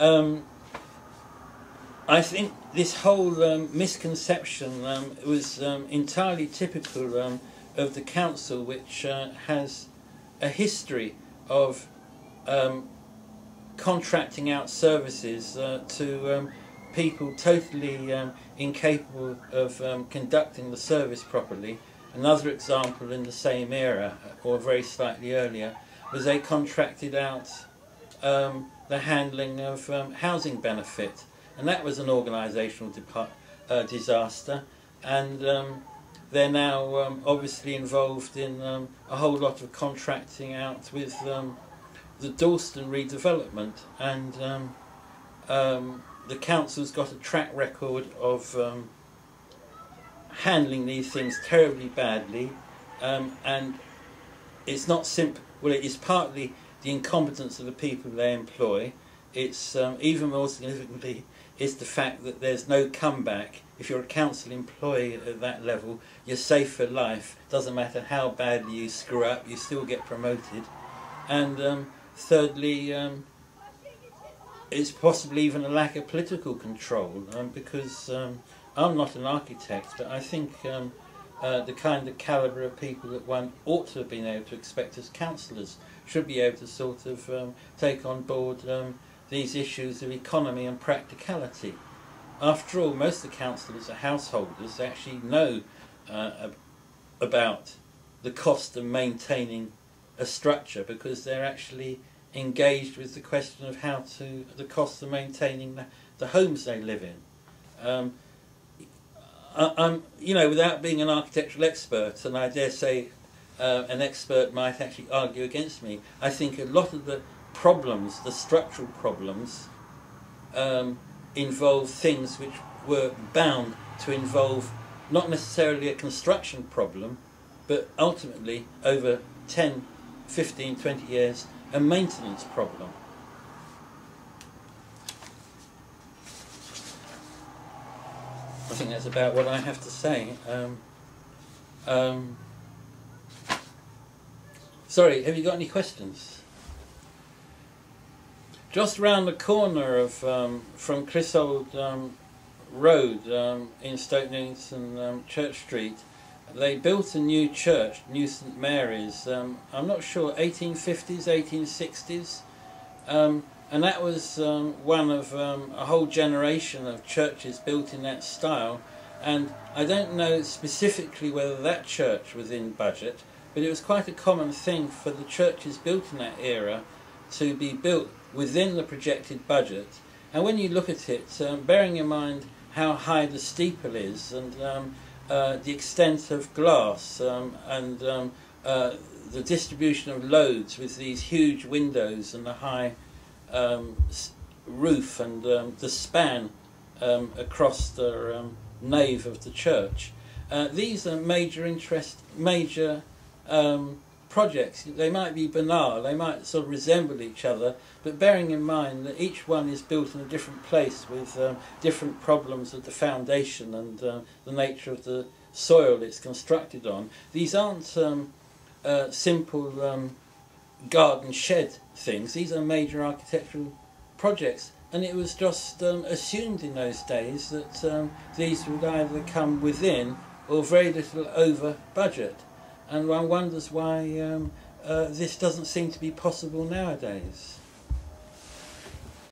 I think this whole misconception was entirely typical of the council, which has a history of contracting out services to people totally incapable of conducting the service properly. Another example in the same era, or very slightly earlier, was they contracted out the handling of housing benefit, and that was an organisational disaster, and they're now obviously involved in a whole lot of contracting out with the Dalston redevelopment, and the council's got a track record of handling these things terribly badly, and it's not simple. Well, it is partly the incompetence of the people they employ. It's even more significantly is the fact that there's no comeback. If you're a council employee at that level, you're safe for life. Doesn't matter how badly you screw up, you still get promoted. And thirdly, it's possibly even a lack of political control, because I'm not an architect, but I think the kind of calibre of people that one ought to have been able to expect as councillors should be able to sort of take on board these issues of economy and practicality. After all, most of the councillors are householders. They actually know about the cost of maintaining a structure, because they're actually engaged with the question of the cost of maintaining the homes they live in. You know, without being an architectural expert, and I dare say an expert might actually argue against me, I think a lot of the problems, the structural problems, involve things which were bound to involve not necessarily a construction problem, but ultimately over 10, 15, 20 years, a maintenance problem. I think that's about what I have to say. Sorry, have you got any questions? Just round the corner of from Clissold Road in Stoke Newington, Church Street, they built a new church, New St Mary's. I'm not sure, 1850s, 1860s, and that was one of a whole generation of churches built in that style. And I don't know specifically whether that church was in budget, but it was quite a common thing for the churches built in that era to be built within the projected budget. And when you look at it, bearing in mind how high the steeple is, and the extent of glass, and the distribution of loads with these huge windows and the high roof, and the span across the nave of the church, these are major projects. They might be banal, they might sort of resemble each other, but bearing in mind that each one is built in a different place with different problems of the foundation and the nature of the soil it's constructed on, these aren't simple garden shed things. These are major architectural projects, and it was just assumed in those days that these would either come within or very little over budget. And one wonders why this doesn't seem to be possible nowadays.